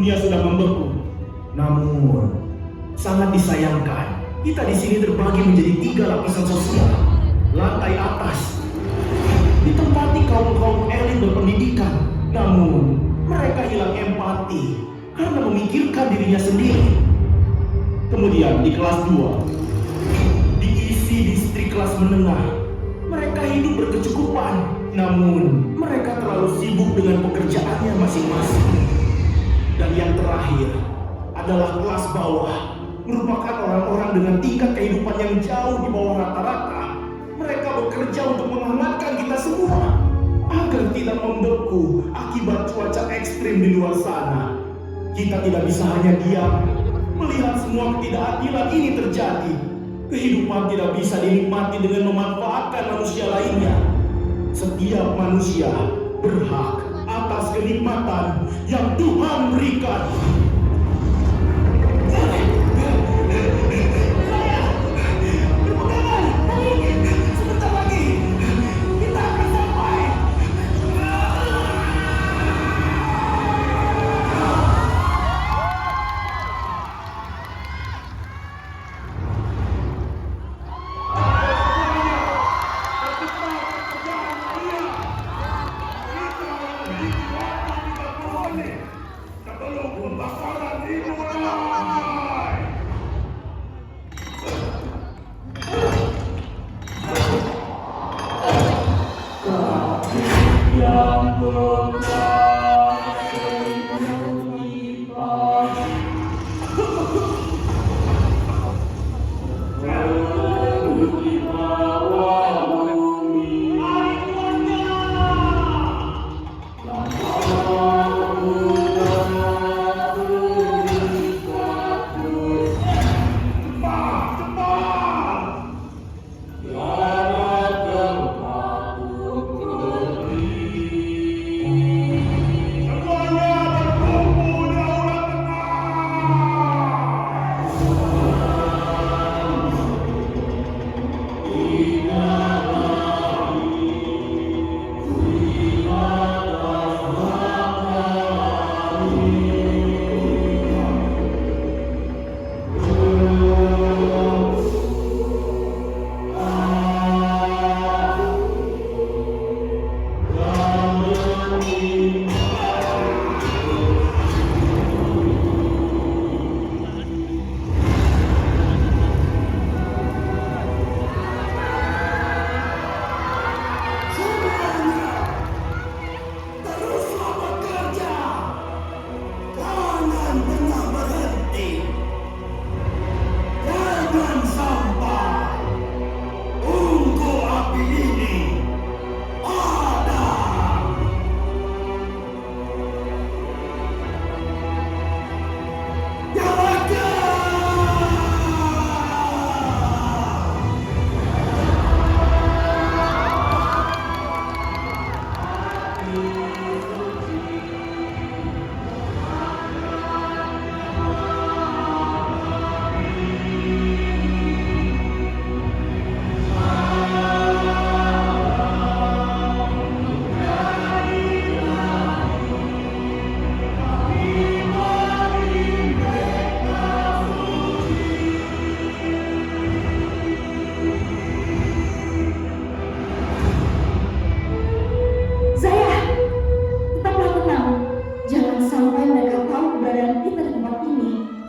dunia sudah membeku. Namun, sangat disayangkan, kita di sini terbagi menjadi 3 lapisan sosial. Lantai atas ditempati kaum-kaum elit berpendidikan, namun mereka hilang empati karena memikirkan dirinya sendiri. Kemudian di kelas 2 diisi distrik kelas menengah. Mereka hidup berkecukupan, namun mereka terlalu sibuk dengan pekerjaannya masing-masing. Dan yang terakhir adalah kelas bawah, merupakan orang-orang dengan tingkat kehidupan yang jauh di bawah rata-rata. Mereka bekerja untuk menghangatkan kita semua agar tidak membeku akibat cuaca ekstrim di luar sana. Kita tidak bisa hanya diam melihat semua ketidakadilan ini terjadi. Kehidupan tidak bisa dinikmati dengan memanfaatkan manusia lainnya. Setiap manusia berhak atas kenikmatan yang Tuhan berikan.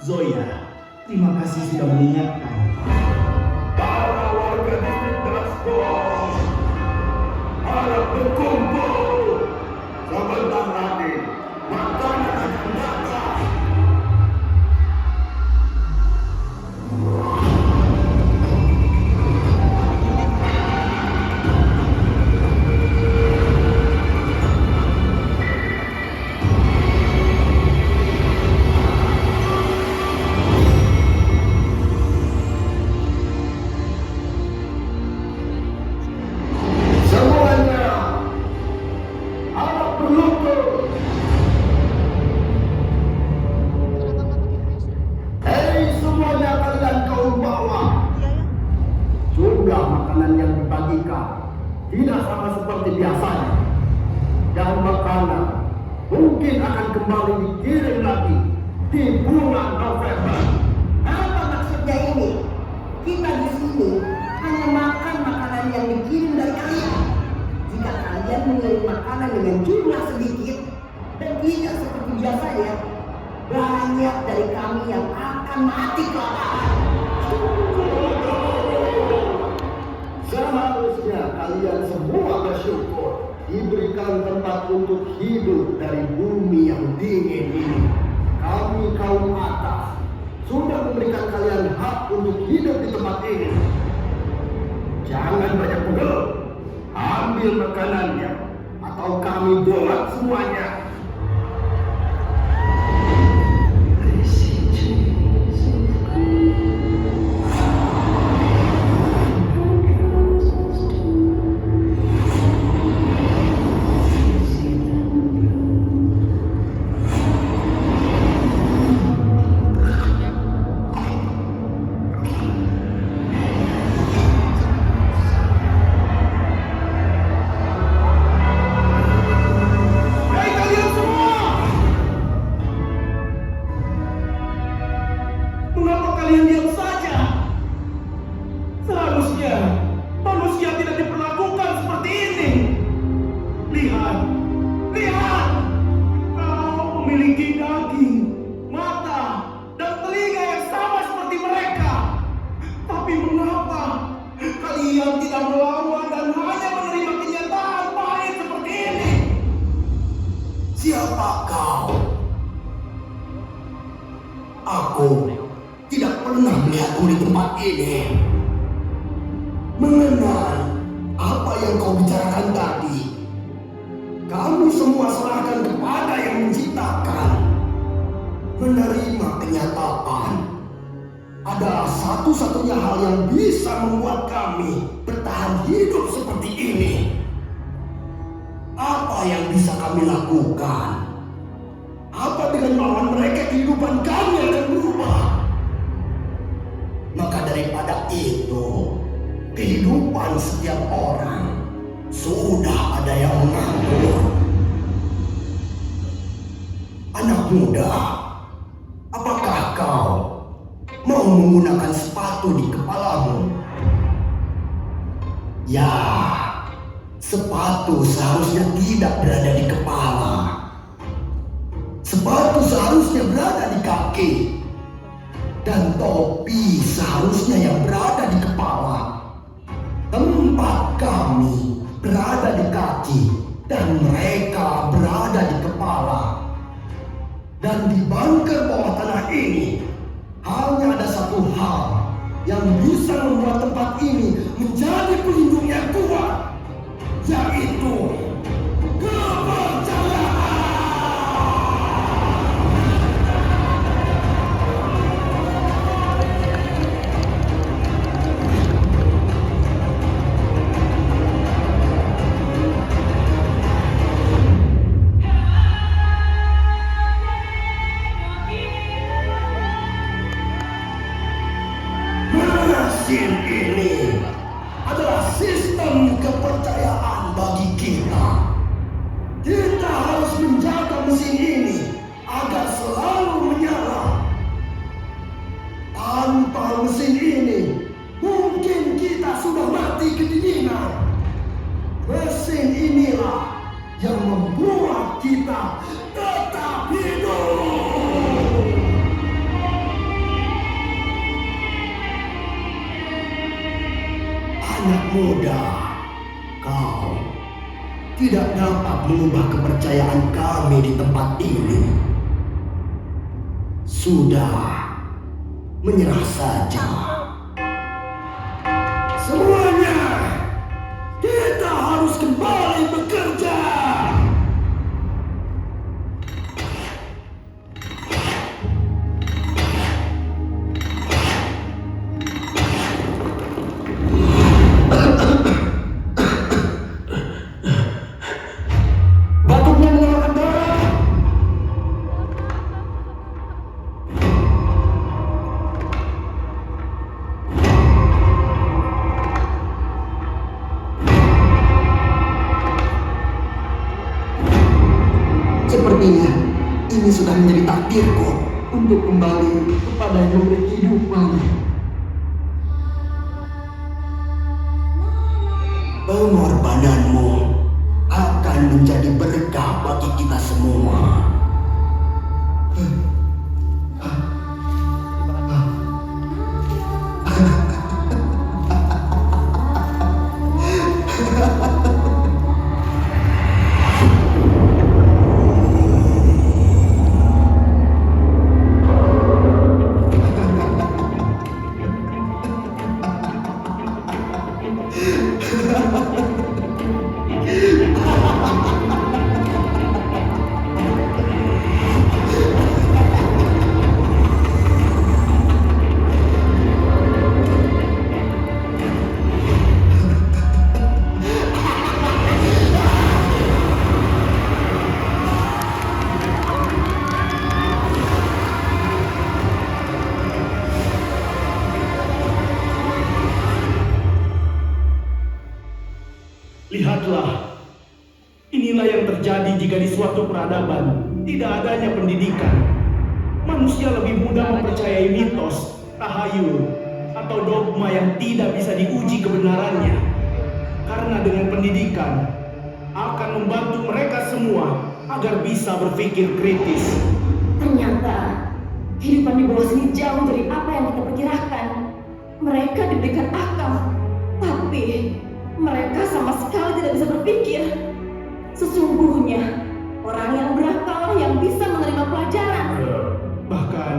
Zoya, terima kasih sudah mengingatkan. Para warga distrik Daskon harap berkumpul. Sebentar lagi makanan akan datang. Makanan yang dibagikan tidak sama seperti biasanya, dan makanan mungkin akan kembali dikirim lagi di bulan November. Apa maksudnya ini? Kita di sini hanya makan makanan yang dikirim dari kalian. Jika kalian mengirim makanan dengan jumlah sedikit dan tidak seperti biasanya, banyak dari kami yang akan mati kelaparan. Seharusnya kalian semua bersyukur diberikan tempat untuk hidup dari bumi yang dingin ini. Kami kaum atas sudah memberikan kalian hak untuk hidup di tempat ini. Jangan banyak mengeluh. Ambil makanannya atau kami buat semuanya. Hei kalian semua! Mengapa kalian diam saja? Seharusnya manusia tidak diperlakukan seperti ini. Lihat, lihat! Kau memiliki daging, mata, dan telinga yang sama seperti mereka. Tapi mengapa kalian tidak melawan dan hanya menerima kenyataan pahit seperti ini? Siapa kau? Aku tidak pernah melihatmu di tempat ini. Mengenal apa yang kau bicarakan tadi. Kamu semua serahkan kepada yang menciptakan. Menerima kenyataan adalah satu-satunya hal yang bisa membuat kami bertahan hidup seperti ini. Apa yang bisa kami lakukan? Apa dengan melawan mereka kehidupan kami akan berubah? Maka daripada itu, kehidupan setiap orang sudah ada yang mengatur. Anak muda, apakah kau mau menggunakan sepatu di kepalamu? Ya, sepatu seharusnya tidak berada di kepala. Sepatu seharusnya berada di kaki. Dan topi seharusnya yang berada di kepala. Tempat kami berada di kaki dan mereka berada di kepala. Dan di bunker bawah tanah ini hanya ada satu hal yang bisa membuat tempat ini menjadi pelindung yang kuat, yaitu kepercayaan. Mesin ini adalah sistem kepercayaan bagi kita. Kita harus menjaga mesin ini agar selalu menyala. Tanpa mesin ini, mungkin kita sudah mati kedinginan. Mesin inilah yang membuat kita tetap hidup. Anak muda, kau tidak dapat mengubah kepercayaan kami di tempat ini. Sudah, menyerah saja. Semuanya, kita harus kembali bekerja. Batuknya mengeluarkan darah. Sepertinya ini sudah menjadi takdirku untuk kembali kepada yang memberi kehidupan. Pengorbananmu akan menjadi berkah bagi kita semua. Lihatlah, inilah yang terjadi jika di suatu peradaban tidak adanya pendidikan. Manusia lebih mudah mempercayai mitos, tahayul, atau dogma yang tidak bisa diuji kebenarannya. Karena dengan pendidikan akan membantu mereka semua agar bisa berpikir kritis. Ternyata kehidupan di bawah sini jauh dari apa yang kita perkirakan. Mereka diberikan akal, tapi mereka sama sekali tidak bisa berpikir. Sesungguhnya orang yang berakal yang bisa menerima pelajaran. Bahkan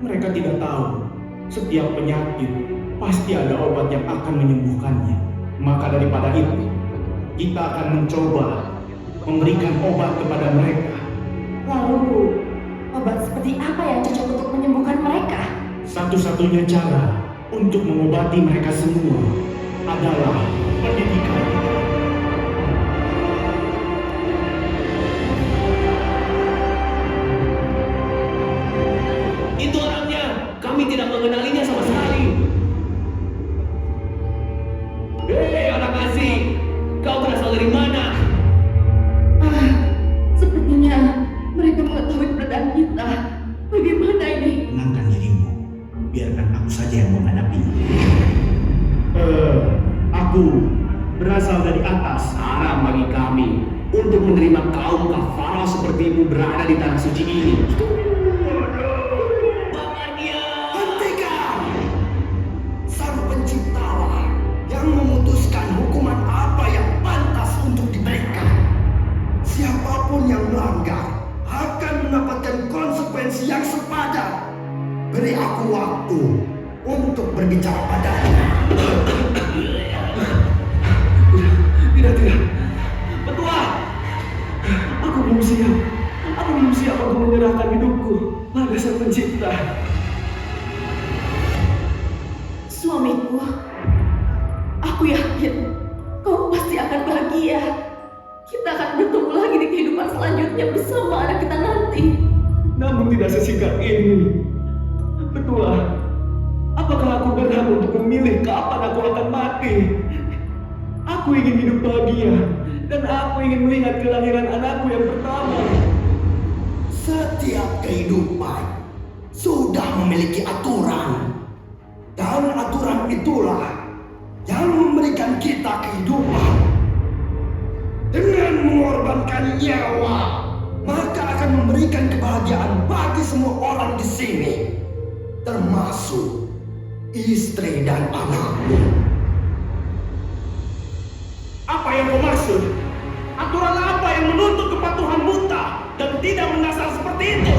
mereka tidak tahu setiap penyakit pasti ada obat yang akan menyembuhkannya. Maka daripada itu, kita akan mencoba memberikan obat kepada mereka. Lalu, obat seperti apa yang cocok untuk menyembuhkan mereka? Satu-satunya cara untuk mengobati mereka semua adalah pendidikan. Itu orangnya, kami tidak mengenalinya sama sekali. Hei anak asing, kau berasal dari mana? Sepertinya mereka mengetahui keberadaan kita. Bagaimana ini? Tenangkan dirimu, biarkan aku saja yang menghadapinya. Aku berasal dari atas. Haram bagi kami untuk menerima kaum kafara sepertimu berada di tanah suci ini. Hentikan! Sang penciptalah yang memutuskan hukuman apa yang pantas untuk diberikan. Siapapun yang melanggar akan mendapatkan konsekuensi yang sepadan. Beri aku waktu untuk berbicara padanya. Tidak. Petua, aku belum siap. Aku belum siap untuk menyerahkan hidupku pada Sang Pencipta. Suamiku, aku yakin kau pasti akan bahagia. Kita akan bertemu lagi di kehidupan selanjutnya bersama anak kita nanti. Namun tidak sesingkat ini. Petua, apakah aku berhak untuk memilih kapan aku akan mati? Aku ingin hidup bahagia dan aku ingin melihat kelahiran anakku yang pertama. Setiap kehidupan sudah memiliki aturan. Dan aturan itulah yang memberikan kita kehidupan. Dengan mengorbankan nyawa, maka akan memberikan kebahagiaan bagi semua orang di sini, termasuk istri dan anakmu. Apa yang kau maksud? Aturan apa yang menuntut kepatuhan buta dan tidak mendasar seperti itu?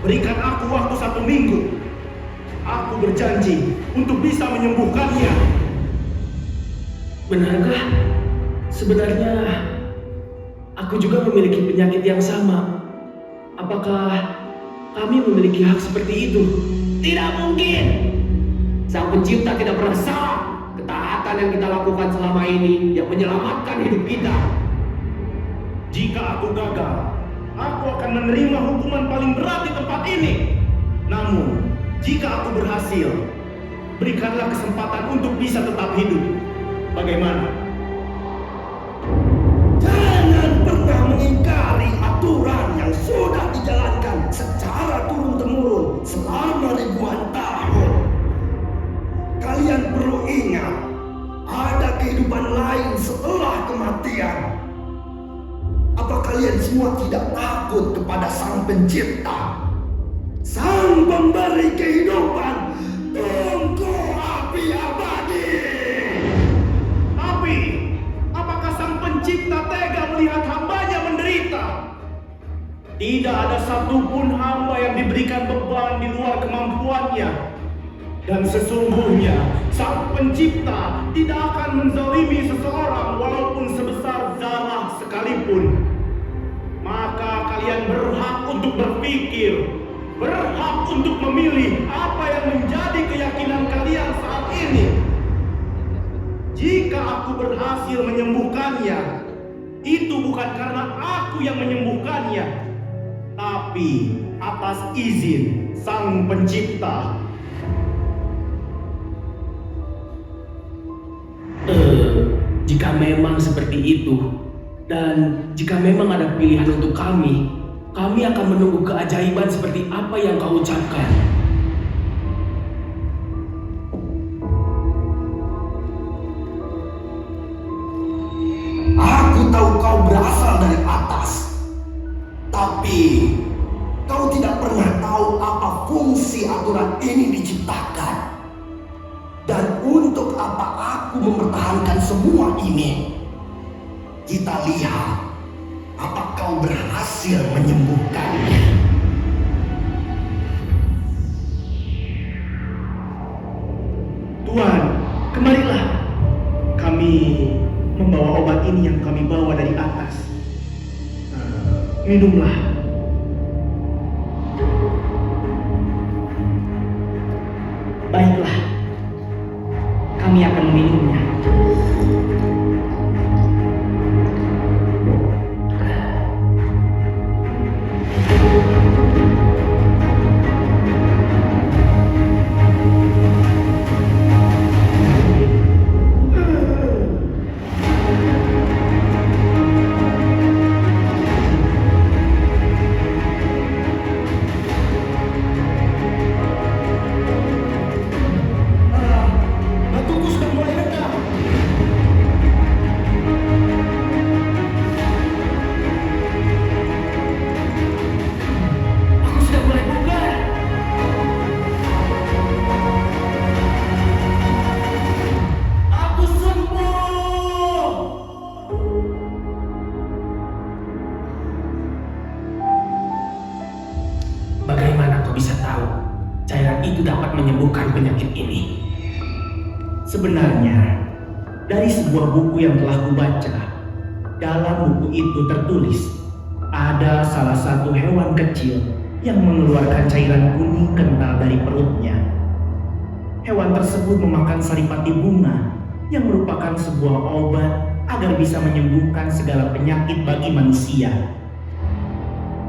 Berikan aku waktu 1 minggu. Aku berjanji untuk bisa menyembuhkannya. Benarkah? Sebenarnya aku juga memiliki penyakit yang sama. Apakah kami memiliki hak seperti itu? Tidak mungkin. Sang Pencipta tidak pernah salah. Ketaatan yang kita lakukan selama ini yang menyelamatkan hidup kita. Jika aku gagal, aku akan menerima hukuman paling berat di tempat ini. Namun, jika aku berhasil, berikanlah kesempatan untuk bisa tetap hidup. Bagaimana? Jangan pernah mengingkari aturan yang sudah dijalankan secara turun Pencipta, Sang Pemberi kehidupan, tunggu api abadi. Tapi, apakah Sang Pencipta tega melihat hambanya menderita? Tidak ada satupun hamba yang diberikan beban di luar kemampuannya. Dan sesungguhnya, Sang Pencipta tidak akan menzalimi seseorang walaupun sebesar zarah sekalipun. Maka kalian berhak untuk berpikir, berhak untuk memilih apa yang menjadi keyakinan kalian saat ini. Jika aku berhasil menyembuhkannya, itu bukan karena aku yang menyembuhkannya, tapi atas izin Sang Pencipta. Jika memang seperti itu, dan jika memang ada pilihan untuk kami akan menunggu keajaiban seperti apa yang kau ucapkan. Aku tahu kau berasal dari atas, tapi kau tidak pernah tahu apa fungsi aturan ini diciptakan. Dan untuk apa aku mempertahankan semua ini? Kita lihat apa kau berhasil menyembuhkannya. Tuan, kemarilah. Kami membawa obat ini yang kami bawa dari atas. Minumlah. Baiklah, kami akan meminumnya. Batuku sudah mulai reda. Aku sudah mulai bugar. Aku sembuh. Bagaimana kau bisa tahu cairan itu dapat menyembuhkan penyakit ini? Sebenarnya, dari sebuah buku yang telah kubaca, dalam buku itu tertulis ada salah satu hewan kecil yang mengeluarkan cairan kuning kental dari perutnya. Hewan tersebut memakan saripati bunga yang merupakan sebuah obat agar bisa menyembuhkan segala penyakit bagi manusia.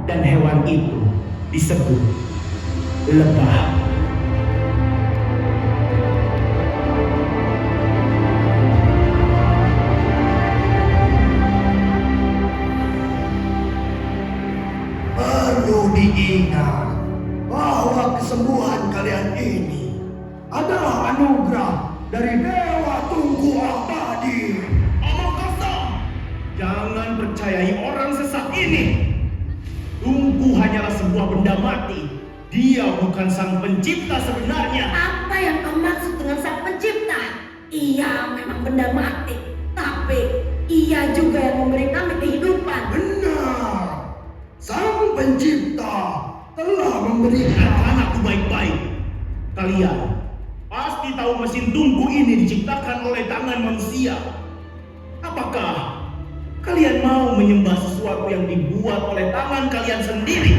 Dan hewan itu disebut lebah. Perlu diingat bahwa kesembuhan kalian ini adalah anugerah dari Dewa Tunggu Abadi. Omong kosong! Jangan percayai orang sesat ini. Tungku hanyalah sebuah benda mati. Dia bukan Sang Pencipta sebenarnya. Apa yang kau maksud dengan Sang Pencipta? Ia memang benda mati, tapi ia juga yang memberi kami kehidupan. Benar, Sang Pencipta telah memberikan. Dengarkan aku baik-baik. Kalian pasti tahu mesin tungku ini diciptakan oleh tangan manusia. Apakah kalian mau menyembah sesuatu yang dibuat oleh tangan kalian sendiri?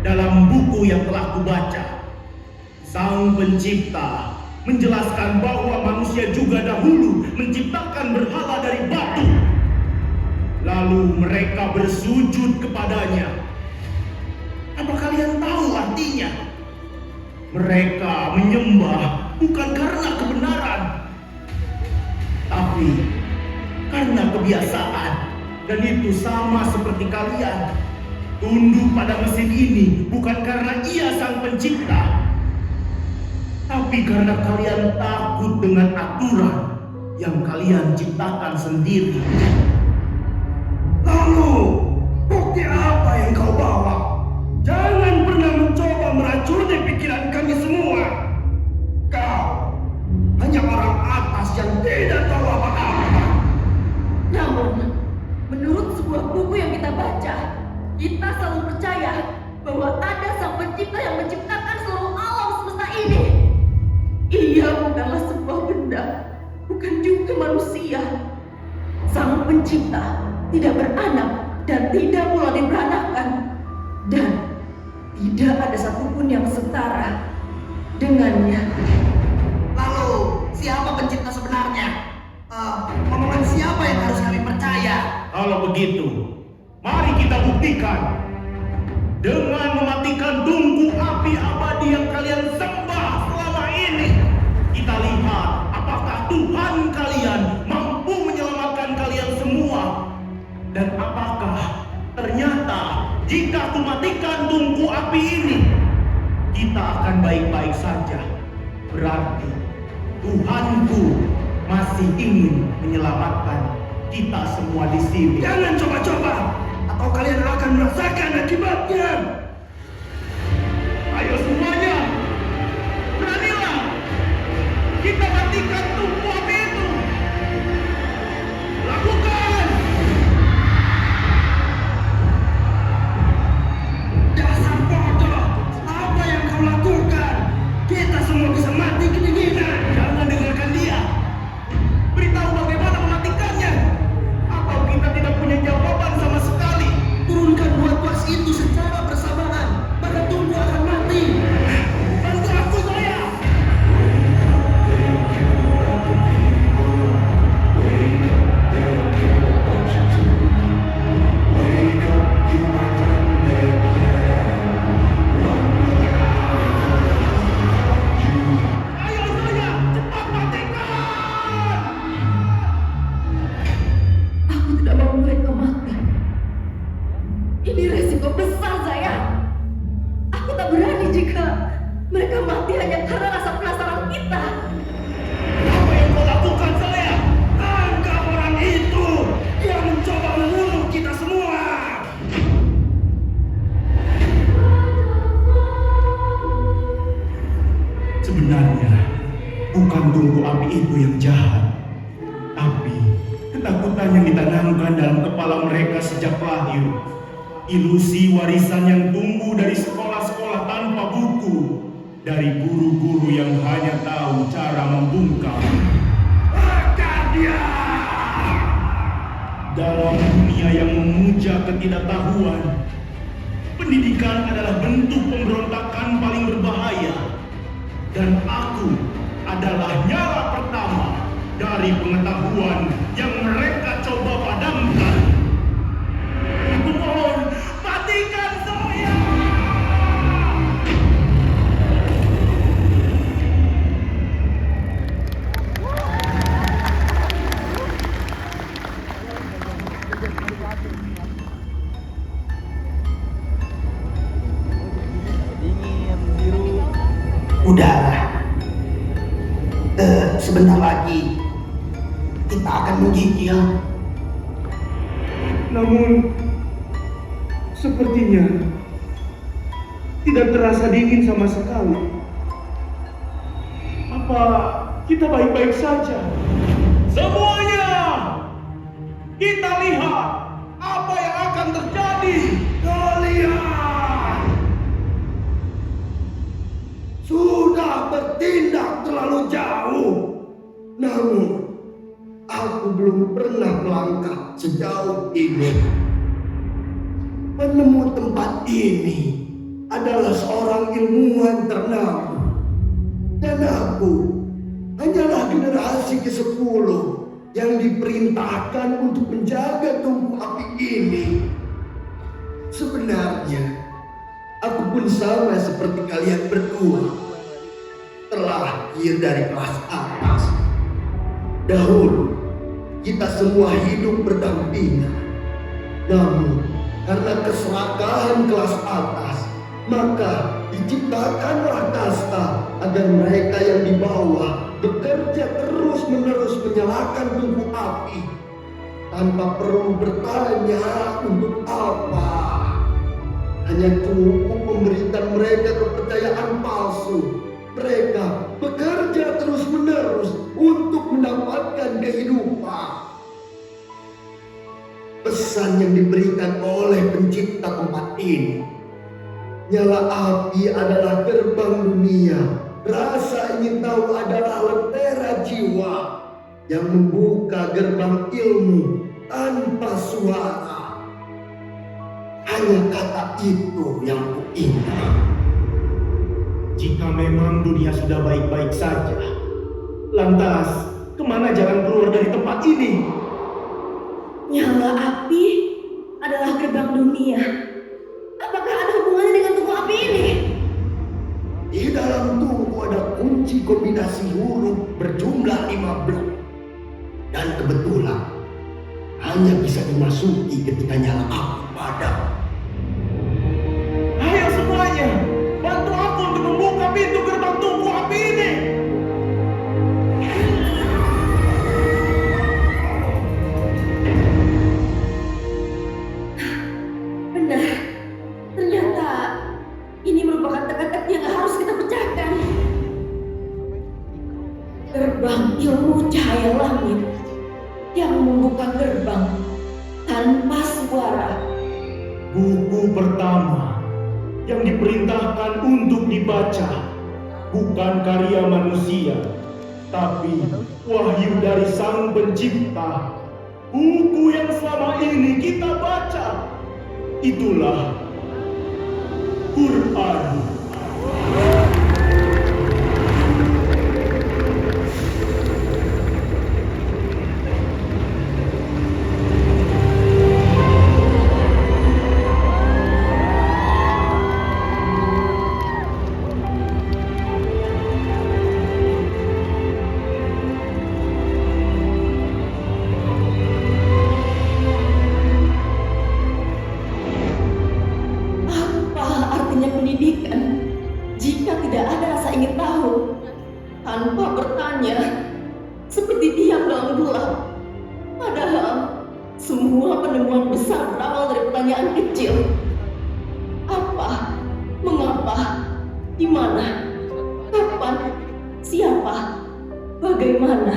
Dalam buku yang telah kubaca, Sang Pencipta menjelaskan bahwa manusia juga dahulu menciptakan berhala dari batu. Lalu mereka bersujud kepadanya. Apa kalian tahu artinya? Mereka menyembah bukan karena kebenaran, tapi karena kebiasaan. Dan itu sama seperti kalian. Tunduk pada mesin ini bukan karena ia Sang Pencipta, tapi karena kalian takut dengan aturan yang kalian ciptakan sendiri. Lalu, bukti apa yang kau bawa? yang tidak tahu apa-apa. Namun, menurut sebuah buku yang kita baca, kita selalu percaya bahwa ada Sang Pencipta yang menciptakan seluruh alam semesta ini. Ia bukanlah sebuah benda, bukan juga manusia. Sang Pencipta tidak beranak dan tidak pula diberanakan. Dan tidak ada satupun yang setara dengannya. Lalu, siapa pencipta sebenarnya? Omongan siapa yang harus kami percaya? Kalau begitu, mari kita buktikan dengan mematikan tungku api abadi yang kalian sembah selama ini. Kita lihat apakah Tuhan kalian mampu menyelamatkan kalian semua, dan apakah ternyata jika aku matikan tungku api ini, kita akan baik-baik saja. Berarti Tuhanku masih ingin menyelamatkan kita semua di sini. Jangan coba-coba, atau kalian akan merasakan akibatnya. Ayo semuanya, beranilah kita matikan tungku api itu. Lakukan. Dasar bodoh, apa yang kau lakukan? Kita semua bisa mati kedinginan. Jangan dengarkan dia. Beritahu bagaimana mematikannya. Atau kita tidak punya jawaban sama sekali. Turunkan dua tuas itu secara bersamaan, maka tunggu akan mati. Bantu aku saya. Ayo saya, cepat matikan. Aku tidak mau mereka mati. Ini resiko besar, saya. Aku tak berani jika mereka mati hanya karena rasa penasaran kita. Apa yang kau lakukan saya? Tangkap orang itu yang mencoba membunuh kita semua. Sebenarnya bukan tungku api itu yang jahat, tapi ketakutan yang ditanamkan dalam kepala mereka sejak lahir. Ilusi warisan yang tumbuh dari sekolah-sekolah tanpa buku, dari guru-guru yang hanya tahu cara membungkam. Bakar dia. Dalam dunia yang memuja ketidaktahuan, pendidikan adalah bentuk pemberontakan paling berbahaya. Dan aku adalah nyala pertama dari pengetahuan yang mereka coba padamkan. Aku mohon, matikan saya! Udahlah. Sebentar lagi kita akan menggigil. Namun, sepertinya tidak terasa dingin sama sekali. Apa kita baik-baik saja? Semuanya, kita lihat apa yang akan terjadi. Kalian sudah bertindak terlalu jauh. Namun, aku belum pernah melangkah sejauh ini. Penemu tempat ini adalah seorang ilmuwan ternama. Dan aku hanyalah generasi ke-10 yang diperintahkan untuk menjaga tungku api ini. Sebenarnya, aku pun sama seperti kalian berdua, terlahir dari kelas atas. Dahulu, kita semua hidup berdampingan. Namun, karena keserakahan kelas atas, maka diciptakanlah kasta agar mereka yang di bawah bekerja terus-menerus menyalakan tungku api tanpa perlu bertanya untuk apa. Hanya cukup memberikan mereka kepercayaan palsu. Mereka bekerja terus-menerus untuk mendapatkan pesan yang diberikan oleh pencipta tempat ini. Nyala api adalah gerbang dunia. Rasa ingin tahu adalah lentera jiwa yang membuka gerbang ilmu tanpa suara. Hanya kata itu yang kuingat. Jika memang dunia sudah baik-baik saja, lantas kemana jalan keluar dari tempat ini? Nyala api adalah gerbang dunia. Apakah ada hubungannya dengan tubuh api ini? Di dalam tubuh ada kunci kombinasi huruf berjumlah 15. Dan kebetulan hanya bisa dimasuki ketika nyala api padam. Ayo semuanya, bantu aku untuk membuka pintu gerbang tubuh api ini. Benar. Ternyata ini merupakan teka-teki yang harus kita pecahkan. Gerbang ilmu cahaya langit yang membuka gerbang tanpa suara. Buku pertama yang diperintahkan untuk dibaca bukan karya manusia, tapi wahyu dari Sang Pencipta. Buku yang selama ini kita baca, itulah Quran. Apa artinya pendidikan jika tidak ada rasa ingin tahu? Tanpa bertanya, seperti diam dalam gelap. Padahal semua penemuan besar berawal dari pertanyaan kecil. Apa? Mengapa? Di mana? Kapan? Siapa? Bagaimana?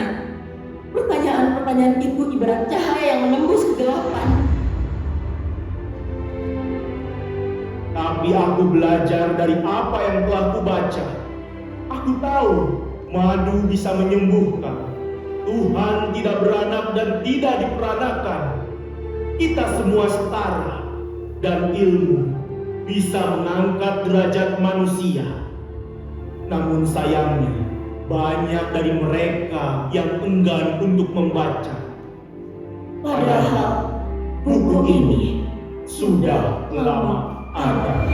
Pertanyaan-pertanyaan itu ibarat cahaya yang menembus kegelapan. Tapi aku belajar dari apa yang telah kubaca. Aku tahu madu bisa menyembuhkan. Tuhan tidak beranak dan tidak diperanakan. Kita semua setara dan ilmu bisa mengangkat derajat manusia. Namun sayangnya banyak dari mereka yang enggan untuk membaca. Padahal buku ini sudah lama ada.